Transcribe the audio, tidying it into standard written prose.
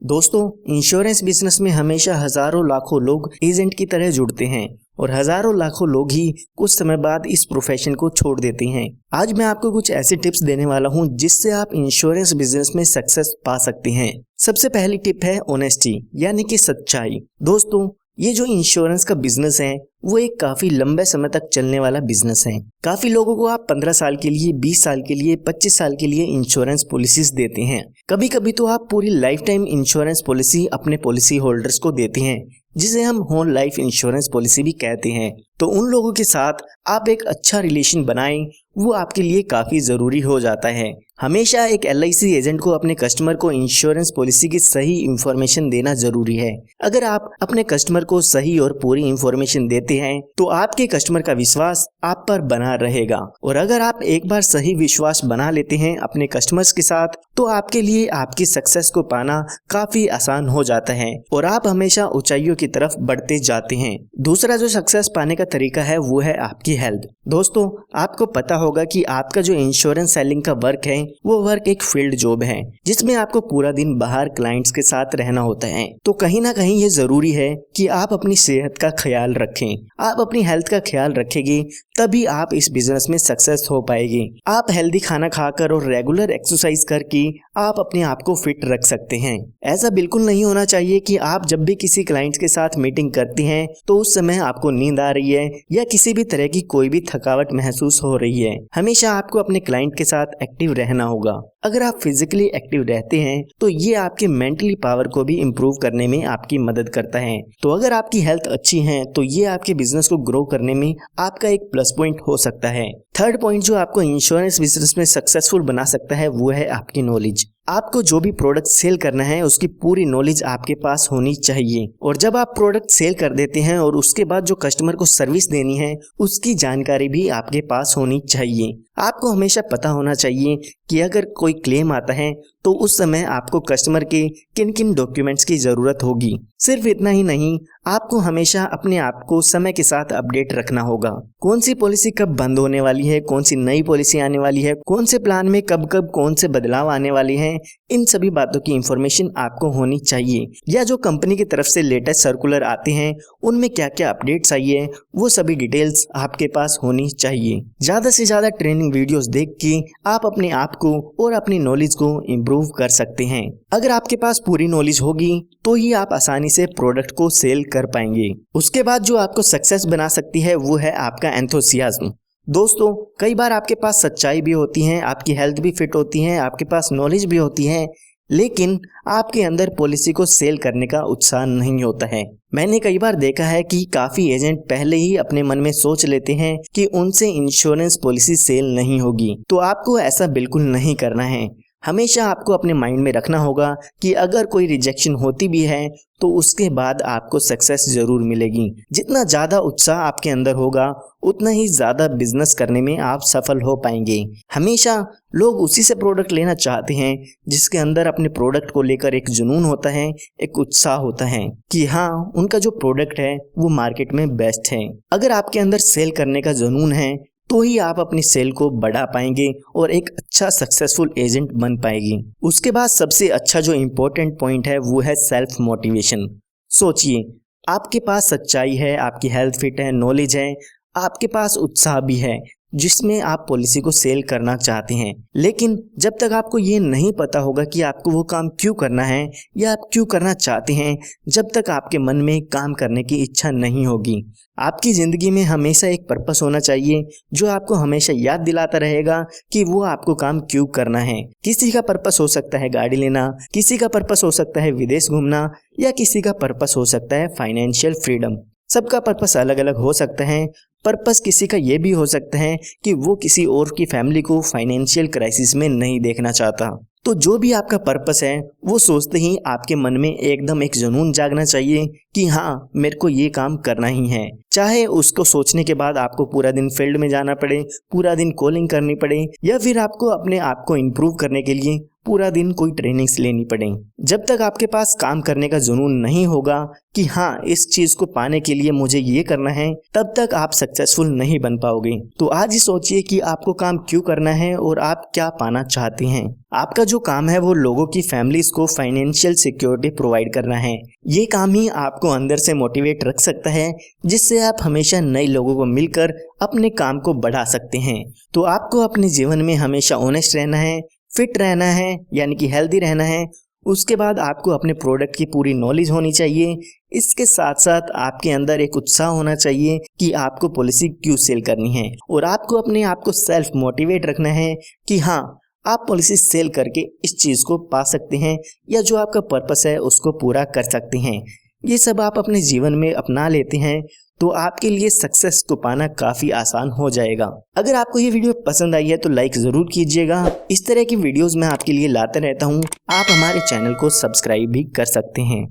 दोस्तों, insurance business में हमेशा हजारों लाखों लोग एजेंट की तरह जुड़ते हैं और हजारों लाखों लोग ही कुछ समय बाद इस प्रोफेशन को छोड़ देते हैं। आज मैं आपको कुछ ऐसे टिप्स देने वाला हूं जिससे आप इंश्योरेंस बिजनेस में सक्सेस पा सकते हैं। सबसे पहली टिप है ऑनेस्टी, यानी कि सच्चाई। दोस्तों, ये जो इंश्योरेंस का बिजनेस है वो एक काफी लंबे समय तक चलने वाला बिजनेस है। काफी लोगों को आप 15 साल के लिए, 20 साल के लिए, 25 साल के लिए इंश्योरेंस पॉलिसीज देते हैं। कभी कभी तो आप पूरी लाइफ टाइम इंश्योरेंस पॉलिसी अपने पॉलिसी होल्डर्स को देते हैं, जिसे हम होल लाइफ इंश्योरेंस पॉलिसी भी कहते हैं। तो उन लोगों के साथ आप एक अच्छा रिलेशन बनाएं, वो आपके लिए काफी जरूरी हो जाता है। हमेशा एक LIC एजेंट को अपने कस्टमर को इंश्योरेंस पॉलिसी की सही इंफॉर्मेशन देना जरूरी है। अगर आप अपने कस्टमर को सही और पूरी इंफॉर्मेशन देते हैं तो आपके कस्टमर का विश्वास आप पर बना रहेगा। और अगर आप एक बार सही विश्वास बना लेते हैं अपने कस्टमर्स के साथ तो आपके लिए आपकी सक्सेस को पाना काफी आसान हो जाता है और आप हमेशा ऊंचाइयों की तरफ बढ़ते जाते हैं। दूसरा जो सक्सेस पाने का तरीका है वो है आपकी हेल्थ। दोस्तों, आपको पता होगा कि आपका जो इंश्योरेंस सेलिंग का वर्क है वो वर्क एक फील्ड जॉब है, जिसमें आपको पूरा दिन बाहर क्लाइंट्स के साथ रहना होता है। तो कहीं ना कहीं ये जरूरी है कि आप अपनी सेहत का ख्याल रखें। आप अपनी हेल्थ का ख्याल रखेंगे तभी आप इस बिजनेस में सक्सेस हो पाएंगे। आप हेल्दी खाना खाकर और रेगुलर एक्सरसाइज करके आप अपने आप को फिट रख सकते हैं। ऐसा बिल्कुल नहीं होना चाहिए कि आप जब भी किसी क्लाइंट के साथ मीटिंग करते हैं तो उस समय आपको नींद आ रही है या किसी भी तरह की कोई भी थकावट महसूस हो रही है। हमेशा आपको अपने क्लाइंट के साथ एक्टिव रहना होगा। अगर आप फिजिकली एक्टिव रहते हैं तो ये आपके मेंटली पावर को भी इम्प्रूव करने में आपकी मदद करता है। तो अगर आपकी हेल्थ अच्छी है तो ये आपके बिजनेस को ग्रो करने में आपका एक प्लस पॉइंट हो सकता है। थर्ड पॉइंट जो आपको इंश्योरेंस बिजनेस में सक्सेसफुल बना सकता है वो है आपकी नॉलेज। आपको जो भी प्रोडक्ट सेल करना है उसकी पूरी नॉलेज आपके पास होनी चाहिए। और जब आप प्रोडक्ट सेल कर देते हैं और उसके बाद जो कस्टमर को सर्विस देनी है उसकी जानकारी भी आपके पास होनी चाहिए। आपको हमेशा पता होना चाहिए कि अगर कोई क्लेम आता है तो उस समय आपको कस्टमर के किन किन डॉक्यूमेंट्स की जरूरत होगी। सिर्फ इतना ही नहीं, आपको हमेशा अपने आप को समय के साथ अपडेट रखना होगा। कौन सी पॉलिसी कब बंद होने वाली है, कौन सी नई पॉलिसी आने वाली है, कौन से प्लान में कब कब कौन से बदलाव आने वाले हैं, इन सभी बातों की इंफॉर्मेशन आपको होनी चाहिए। या जो कंपनी की तरफ से लेटेस्ट सर्कुलर आते हैं उनमें क्या क्या अपडेट्स आई है वो सभी डिटेल्स आपके पास होनी चाहिए। ज्यादा से ज्यादा ट्रेनिंग वीडियोस देख के आप अपने आप को और अपनी नॉलेज को इम्प्रूव कर सकते हैं। अगर आपके पास पूरी नॉलेज होगी तो ही आप आसानी से प्रोडक्ट को सेल कर पाएंगे। उसके बाद जो आपको सक्सेस बना सकती है वो है आपका एंथुसियाज्म। दोस्तों, कई बार आपके पास सच्चाई भी होती है, आपकी हेल्थ भी फिट होती है, आपके पास नॉलेज भी होती है, लेकिन आपके अंदर पॉलिसी को सेल करने का उत्साह नहीं होता है। मैंने कई बार देखा है कि काफी एजेंट पहले ही अपने मन में सोच लेते हैं कि उनसे इंश्योरेंस पॉलिसी सेल नहीं होगी। तो आपको ऐसा बिल्कुल नहीं करना है। हमेशा आपको अपने माइंड में रखना होगा कि अगर कोई रिजेक्शन होती भी है तो उसके बाद आपको सक्सेस जरूर मिलेगी। जितना ज्यादा उत्साह आपके अंदर होगा उतना ही ज्यादा बिजनेस करने में आप सफल हो पाएंगे। हमेशा लोग उसी से प्रोडक्ट लेना चाहते हैं जिसके अंदर अपने प्रोडक्ट को लेकर एक जुनून होता है, एक उत्साह होता है कि हाँ, उनका जो प्रोडक्ट है वो मार्केट में बेस्ट है। अगर आपके अंदर सेल करने का जुनून है तो ही आप अपनी सेल को बढ़ा पाएंगे और एक अच्छा सक्सेसफुल एजेंट बन पाएगी। उसके बाद सबसे अच्छा जो इम्पोर्टेंट पॉइंट है वो है सेल्फ मोटिवेशन। सोचिए, आपके पास सच्चाई है, आपकी हेल्थ फिट है, नॉलेज है, आपके पास उत्साह भी है जिसमें आप पॉलिसी को सेल करना चाहते हैं, लेकिन जब तक आपको ये नहीं पता होगा कि आपको वो काम क्यों करना है या आप क्यों करना चाहते हैं, जब तक आपके मन में काम करने की इच्छा नहीं होगी। आपकी जिंदगी में हमेशा एक पर्पस होना चाहिए जो आपको हमेशा याद दिलाता रहेगा कि वो आपको काम क्यों करना है। किसी का पर्पस हो सकता है गाड़ी लेना, किसी का पर्पस हो सकता है विदेश घूमना, या किसी का पर्पस हो सकता है फाइनेंशियल फ्रीडम। सबका पर्पस अलग अलग हो सकता है। पर्पस किसी का ये भी हो सकता है कि वो किसी और की फैमिली को फाइनेंशियल क्राइसिस में नहीं देखना चाहता। तो जो भी आपका पर्पस है वो सोचते ही आपके मन में एकदम एक जुनून जागना चाहिए कि हाँ, मेरे को ये काम करना ही है। चाहे उसको सोचने के बाद आपको पूरा दिन फील्ड में जाना पड़े, पूरा दिन कॉलिंग करनी पड़े, या फिर आपको अपने आप को इम्प्रूव करने के लिए पूरा दिन कोई ट्रेनिंग्स लेनी पड़े। जब तक आपके पास काम करने का जुनून नहीं होगा कि हाँ इस चीज को पाने के लिए मुझे ये करना है, तब तक आप सक्सेसफुल नहीं बन पाओगे। तो आज ही सोचिए कि आपको काम क्यों करना है और आप क्या पाना चाहते हैं। आपका जो काम है वो लोगों की फैमिलीज को फाइनेंशियल सिक्योरिटी प्रोवाइड करना है। ये काम ही आपको अंदर से मोटिवेट रख सकता है, जिससे आप हमेशा नए लोगों को मिलकर अपने काम को बढ़ा सकते हैं। तो आपको अपने जीवन में हमेशा ऑनेस्ट रहना है, फिट रहना है यानी कि हेल्दी रहना है। उसके बाद आपको अपने प्रोडक्ट की पूरी नॉलेज होनी चाहिए। इसके साथ साथ आपके अंदर एक उत्साह होना चाहिए कि आपको पॉलिसी क्यों सेल करनी है, और आपको अपने आप को सेल्फ मोटिवेट रखना है कि हाँ आप पॉलिसी सेल करके इस चीज़ को पा सकते हैं या जो आपका पर्पस है उसको पूरा कर सकते हैं। ये सब आप अपने जीवन में अपना लेते हैं तो आपके लिए सक्सेस को पाना काफ़ी आसान हो जाएगा। अगर आपको ये वीडियो पसंद आई है तो लाइक ज़रूर कीजिएगा। इस तरह की वीडियोस मैं आपके लिए लाता रहता हूँ। आप हमारे चैनल को सब्सक्राइब भी कर सकते हैं।